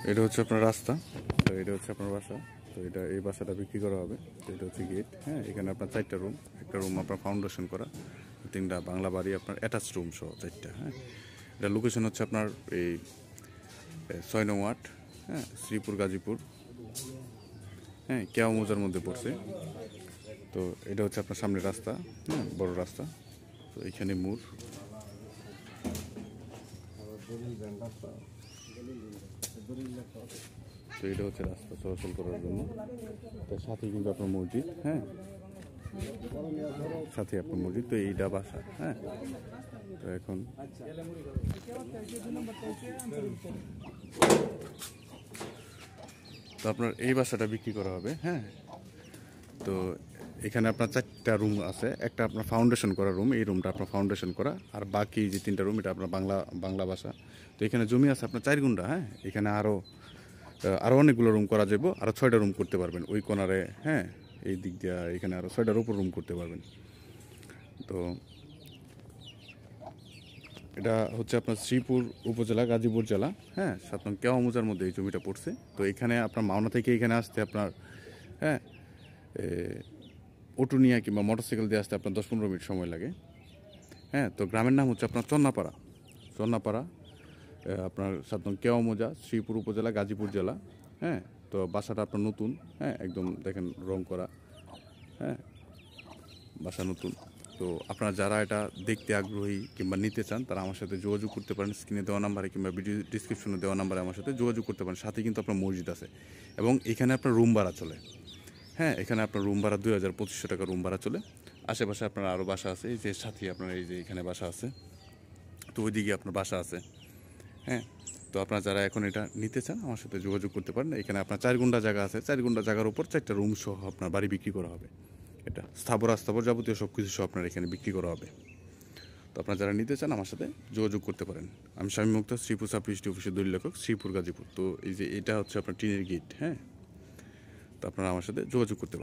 এটা হচ্ছে আপনার রাস্তা, তো এটা হচ্ছে আপনার বাসা। তো এটা এই বাসাটা বিক্রি করা হবে। তো এটা হচ্ছে গেট। হ্যাঁ, এখানে আপনার 4টা রুম, একটা রুম আপনার ফাউন্ডেশন করা, 3টা বাংলা বাড়ি আপনার অ্যাটাচ রুম সহ 4টা। হ্যাঁ, এটা লোকেশন হচ্ছে আপনার এই 6 নং ওয়ার্ড, হ্যাঁ, শ্রীপুর গাজীপুর, হ্যাঁ, কেওয়া মৌজার মধ্যে পড়ছে। তো এটা হচ্ছে আপনার সামনে রাস্তা, হ্যাঁ, বড় রাস্তা। তো এইখানে মোড়। তো এটা হচ্ছে রাস্তা চলাচল করার জন্য। তো সাথে কিন্তু আপনার মসজিদ, হ্যাঁ, সাথে আপনার মসজিদ। তো এইটা বাসা, হ্যাঁ। তো এখন তো আপনার এই বাসাটা বিক্রি করা হবে, হ্যাঁ। তো এখানে আপনার 4টা রুম আছে, একটা আপনার ফাউন্ডেশন করা রুম, এই রুমটা আপনার ফাউন্ডেশন করা, আর বাকি যে 3টা রুম এটা আপনার বাংলা বাসা। তো এখানে জমি আছে আপনার 4 গুণ্ঠা, হ্যাঁ। এখানে আরও অনেকগুলো রুম করা যাবে, আরও 6টা রুম করতে পারবেন ওই কোনারে, হ্যাঁ। এই দিক দিয়ে এখানে আরও 6টার উপর রুম করতে পারবেন। তো এটা হচ্ছে আপনার শ্রীপুর উপজেলা, গাজীপুর জেলা, হ্যাঁ, 7 নং কেওয়া মৌজার মধ্যে এই জমিটা পড়ছে। তো এখানে আপনার মাওনা থেকে এখানে আসতে আপনার, হ্যাঁ, অটো নিয়ে কিংবা মোটরসাইকেল দিয়ে আসতে আপনার 10-15 মিনিট সময় লাগে, হ্যাঁ। তো গ্রামের নাম হচ্ছে আপনার চন্নাপাড়া, আপনার 7 নং কেওয়া মৌজা, শ্রীপুর উপজেলা, গাজীপুর জেলা, হ্যাঁ। তো বাসাটা আপনার নতুন, হ্যাঁ, একদম দেখেন রং করা, হ্যাঁ, বাসা নতুন। তো আপনারা যারা এটা দেখতে আগ্রহী কিংবা নিতে চান তারা আমার সাথে যোগাযোগ করতে পারেন, স্ক্রিনে দেওয়া নাম্বারে কিংবা ভিডিও ডিসক্রিপশনে দেওয়া নাম্বারে আমার সাথে যোগাযোগ করতে পারেন। সাথে কিন্তু আপনার মসজিদ আছে এবং এখানে আপনার রুম ভাড়া চলে, হ্যাঁ। এখানে আপনার রুম ভাড়া 2250 টাকা রুম ভাড়া চলে। আশেপাশে আপনার আরও বাসা আছে, এই যে সাথে আপনার এই যে এখানে বাসা আছে, তো ওইদিকে আপনার বাসা আছে, হ্যাঁ। তো আপনারা যারা এখন এটা নিতে চান আমার সাথে যোগাযোগ করতে পারেন। এখানে আপনার 4 গুণ্ঠা জায়গা আছে, 4 গুণ্ঠা জায়গার উপর 4টা রুম সহ আপনার বাড়ি বিক্রি করা হবে। এটা স্থাবর যাবতীয় সব কিছু সহ আপনার এখানে বিক্রি করা হবে। তো আপনারা যারা নিতে চান আমার সাথে যোগাযোগ করতে পারেন। আমি শামীম মুক্তার, শ্রীপুর সাব রেজিস্ট্রি অফিসের দলিল লেখক, শ্রীপুর গাজীপুর। তো এই যে এটা হচ্ছে আপনার টিনের গেট, হ্যাঁ। তো আপনারা আমার সাথে যোগাযোগ করতে পারেন।